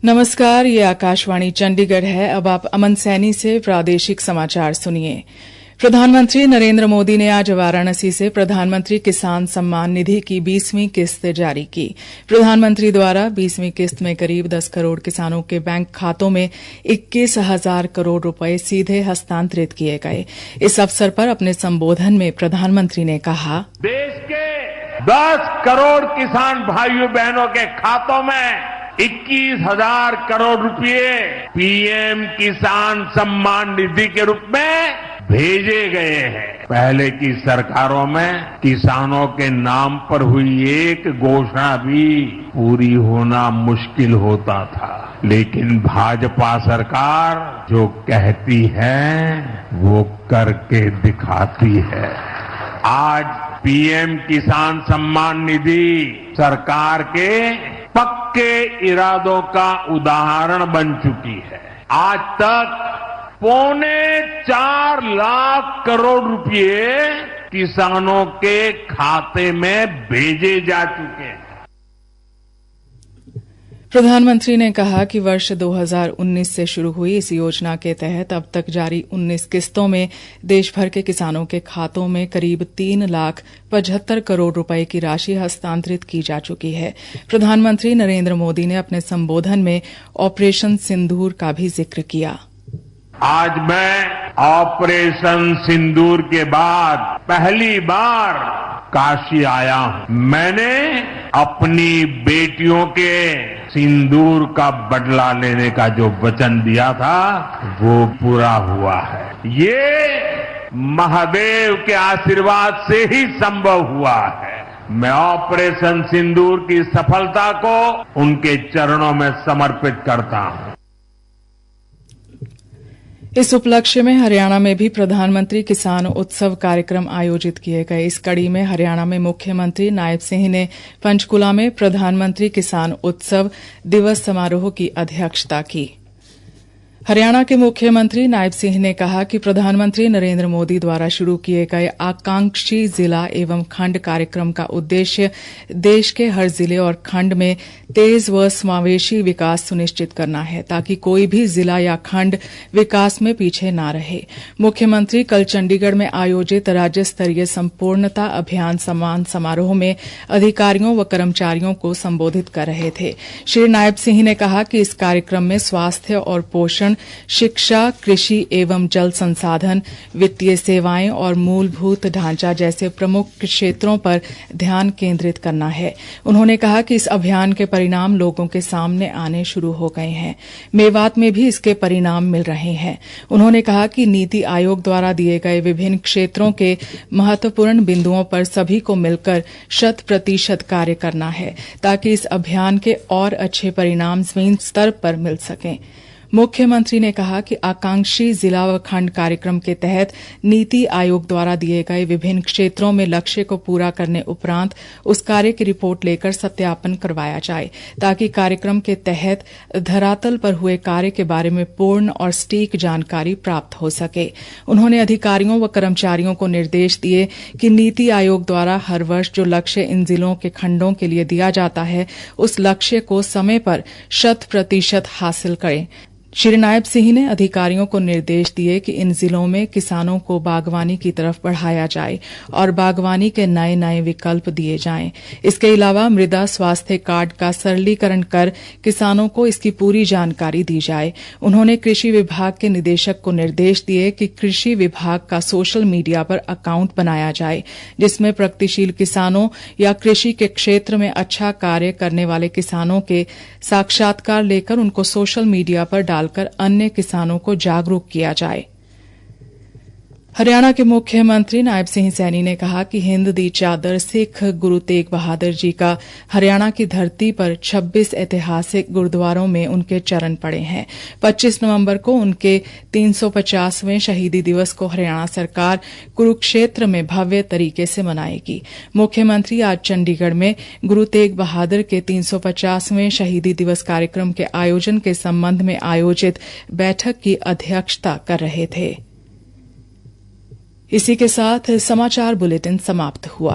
नमस्कार, ये आकाशवाणी चंडीगढ़ है। अब आप अमन सैनी से प्रादेशिक समाचार सुनिए। प्रधानमंत्री नरेंद्र मोदी ने आज वाराणसी से प्रधानमंत्री किसान सम्मान निधि की 20वीं किस्त जारी की। प्रधानमंत्री द्वारा 20वीं किस्त में करीब 10 करोड़ किसानों के बैंक खातों में 21,000 करोड़ रुपए सीधे हस्तांतरित किए गए। इस अवसर पर अपने संबोधन में प्रधानमंत्री ने कहा, देश के 10 करोड़ किसान भाइयों बहनों के खातों में 21,000 करोड़ रुपए पीएम किसान सम्मान निधि के रूप में भेजे गए हैं। पहले की सरकारों में किसानों के नाम पर हुई एक घोषणा भी पूरी होना मुश्किल होता था, लेकिन भाजपा सरकार जो कहती है वो करके दिखाती है। आज पीएम किसान सम्मान निधि सरकार के पक्के इरादों का उदाहरण बन चुकी है। आज तक 4.25 लाख करोड़ रुपए किसानों के खाते में भेजे जा चुके हैं। प्रधानमंत्री ने कहा कि वर्ष 2019 से शुरू हुई इस योजना के तहत अब तक जारी 19 किस्तों में देश भर के किसानों के खातों में करीब 3,75,00,000 करोड़ रुपए की राशि हस्तांतरित की जा चुकी है। प्रधानमंत्री नरेंद्र मोदी ने अपने संबोधन में ऑपरेशन सिंदूर का भी जिक्र किया। आज मैं ऑपरेशन सिंदूर के बाद पहली बार काशी आया हूं। मैंने अपनी बेटियों के सिंदूर का बदला लेने का जो वचन दिया था वो पूरा हुआ है। ये महादेव के आशीर्वाद से ही संभव हुआ है। मैं ऑपरेशन सिंदूर की सफलता को उनके चरणों में समर्पित करता हूं। इस उपलक्ष्य में हरियाणा में भी प्रधानमंत्री किसान उत्सव कार्यक्रम आयोजित किए गए। इस कड़ी में हरियाणा में मुख्यमंत्री नायब सिंह ने पंचकुला में प्रधानमंत्री किसान उत्सव दिवस समारोह की अध्यक्षता की। हरियाणा के मुख्यमंत्री नायब सिंह ने कहा कि प्रधानमंत्री नरेंद्र मोदी द्वारा शुरू किए गए आकांक्षी जिला एवं खंड कार्यक्रम का उद्देश्य देश के हर जिले और खंड में तेज व समावेशी विकास सुनिश्चित करना है, ताकि कोई भी जिला या खंड विकास में पीछे न रहे। मुख्यमंत्री कल चंडीगढ़ में आयोजित राज्य स्तरीय संपूर्णता अभियान सम्मान समारोह में अधिकारियों व कर्मचारियों को संबोधित कर रहे थे। श्री नायब सिंह ने कहा कि इस कार्यक्रम में स्वास्थ्य और पोषण, शिक्षा, कृषि एवं जल संसाधन, वित्तीय सेवाएं और मूलभूत ढांचा जैसे प्रमुख क्षेत्रों पर ध्यान केंद्रित करना है। उन्होंने कहा कि इस अभियान के परिणाम लोगों के सामने आने शुरू हो गए हैं। मेवात में भी इसके परिणाम मिल रहे हैं। उन्होंने कहा कि नीति आयोग द्वारा दिए गए विभिन्न क्षेत्रों के महत्वपूर्ण बिंदुओं पर सभी को मिलकर 100% कार्य करना है, ताकि इस अभियान के और अच्छे परिणाम जमीन स्तर पर मिल सकें। मुख्यमंत्री ने कहा कि आकांक्षी जिला व खंड कार्यक्रम के तहत नीति आयोग द्वारा दिए गए विभिन्न क्षेत्रों में लक्ष्य को पूरा करने उपरांत उस कार्य की रिपोर्ट लेकर सत्यापन करवाया जाए, ताकि कार्यक्रम के तहत धरातल पर हुए कार्य के बारे में पूर्ण और सटीक जानकारी प्राप्त हो सके। उन्होंने अधिकारियों व कर्मचारियों को निर्देश दिए कि नीति आयोग द्वारा हर वर्ष जो लक्ष्य इन जिलों के खंडों के लिए दिया जाता है, उस लक्ष्य को समय पर 100% हासिल करें। श्री नायब सिंह ने अधिकारियों को निर्देश दिए कि इन जिलों में किसानों को बागवानी की तरफ बढ़ाया जाए और बागवानी के नए नए विकल्प दिए जाएं। इसके अलावा मृदा स्वास्थ्य कार्ड का सरलीकरण कर किसानों को इसकी पूरी जानकारी दी जाए। उन्होंने कृषि विभाग के निदेशक को निर्देश दिए कि कृषि विभाग का सोशल मीडिया पर अकाउंट बनाया जाए, जिसमें प्रगतिशील किसानों या कृषि के क्षेत्र में अच्छा कार्य करने वाले किसानों के साक्षात्कार लेकर उनको सोशल मीडिया पर डालकर अन्य किसानों को जागरूक किया जाए। हरियाणा के मुख्यमंत्री नायब सिंह सैनी ने कहा कि हिंद दी चादर सिख गुरु तेग बहादुर जी का हरियाणा की धरती पर 26 ऐतिहासिक गुरुद्वारों में उनके चरण पड़े हैं। 25 नवंबर को उनके 350वें शहीदी दिवस को हरियाणा सरकार कुरुक्षेत्र में भव्य तरीके से मनाएगी। मुख्यमंत्री आज चंडीगढ़ में गुरु तेग बहादुर के 350वें शहीदी दिवस कार्यक्रम के आयोजन के संबंध में आयोजित बैठक की अध्यक्षता कर रहे थे। इसी के साथ समाचार बुलेटिन समाप्त हुआ।